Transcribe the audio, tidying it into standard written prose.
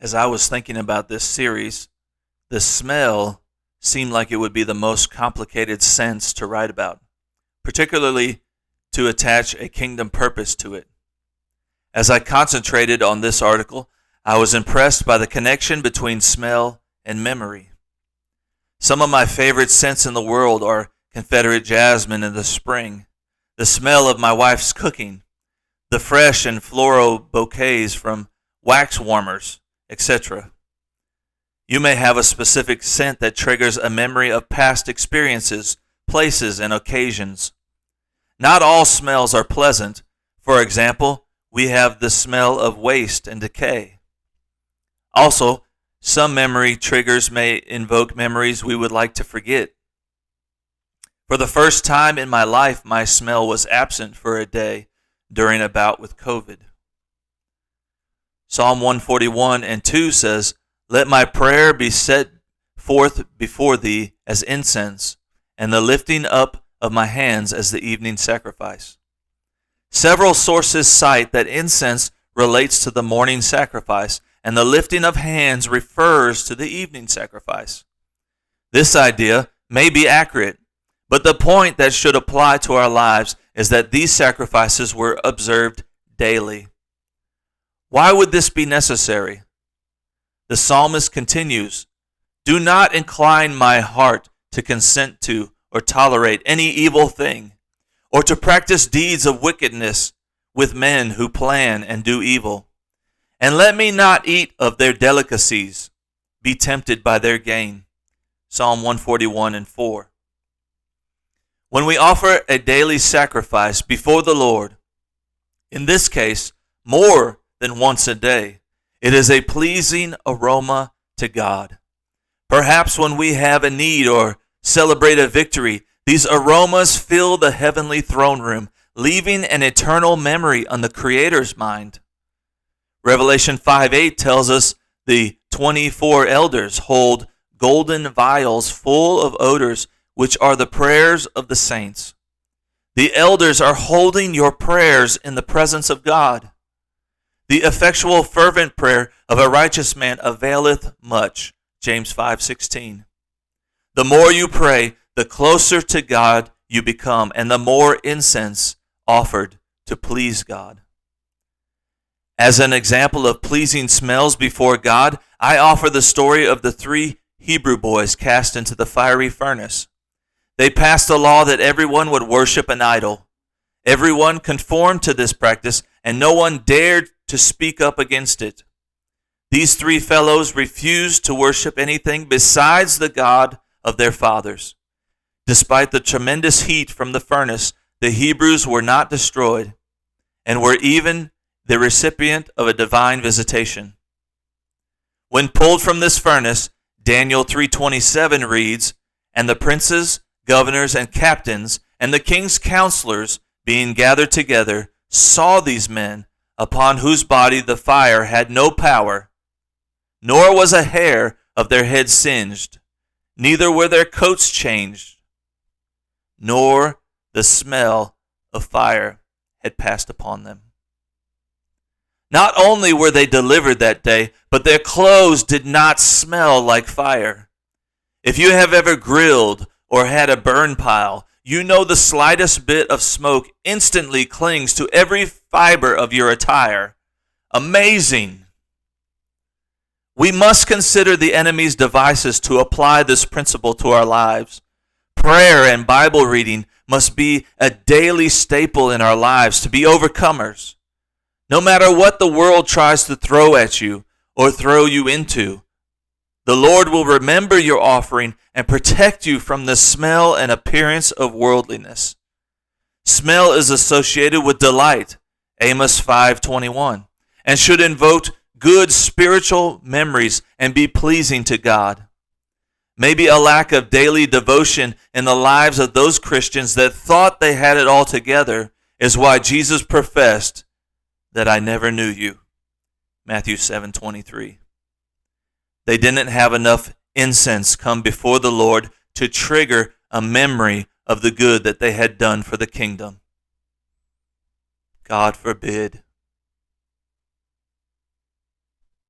As I was thinking about this series, the smell seemed like it would be the most complicated sense to write about, particularly to attach a kingdom purpose to it. As I concentrated on this article, I was impressed by the connection between smell and memory. Some of my favorite scents in the world are Confederate jasmine in the spring, the smell of my wife's cooking, the fresh and floral bouquets from wax warmers, etc. You may have a specific scent that triggers a memory of past experiences, places, and occasions. Not all smells are pleasant. For example, we have the smell of waste and decay. Also, some memory triggers may invoke memories we would like to forget. For the first time in my life, my smell was absent for a day during a bout with COVID. Psalm 141 and 2 says, "Let my prayer be set forth before thee as incense, and the lifting up of my hands as the evening sacrifice." Several sources cite that incense relates to the morning sacrifice, and the lifting of hands refers to the evening sacrifice. This idea may be accurate, but the point that should apply to our lives is that these sacrifices were observed daily. Why would this be necessary? The psalmist continues, "Do not incline my heart to consent to or tolerate any evil thing, or to practice deeds of wickedness with men who plan and do evil. And let me not eat of their delicacies, be tempted by their gain." Psalm 141 and 4. When we offer a daily sacrifice before the Lord, in this case, more than once a day, it is a pleasing aroma to God. Perhaps when we have a need or celebrate a victory, these aromas fill the heavenly throne room, leaving an eternal memory on the Creator's mind. Revelation 5:8 tells us the 24 elders hold golden vials full of odors, which are the prayers of the saints. The elders are holding your prayers in the presence of God. The effectual fervent prayer of a righteous man availeth much. James 5:16. The more you pray, the closer to God you become, and the more incense offered to please God. As an example of pleasing smells before God, I offer the story of the 3 Hebrew boys cast into the fiery furnace. They passed a law that everyone would worship an idol. Everyone conformed to this practice, and no one dared to speak up against it. These 3 fellows refused to worship anything besides the God of their fathers. Despite the tremendous heat from the furnace, the Hebrews were not destroyed, and were even the recipient of a divine visitation. When pulled from this furnace, Daniel 3:27 reads, "And the princes, governors, and captains, and the king's counselors, being gathered together, saw these men, upon whose body the fire had no power, nor was a hair of their head singed, neither were their coats changed, nor the smell of fire had passed upon them." Not only were they delivered that day, but their clothes did not smell like fire. If you have ever grilled or had a burn pile, you know the slightest bit of smoke instantly clings to every fiber of your attire. Amazing! We must consider the enemy's devices to apply this principle to our lives. Prayer and Bible reading must be a daily staple in our lives to be overcomers. No matter what the world tries to throw at you or throw you into, the Lord will remember your offering and protect you from the smell and appearance of worldliness. Smell is associated with delight, Amos 5:21, and should invoke good spiritual memories and be pleasing to God. Maybe a lack of daily devotion in the lives of those Christians that thought they had it all together is why Jesus professed that I never knew you. Matthew 7:23. They didn't have enough incense come before the Lord to trigger a memory of the good that they had done for the kingdom. God forbid.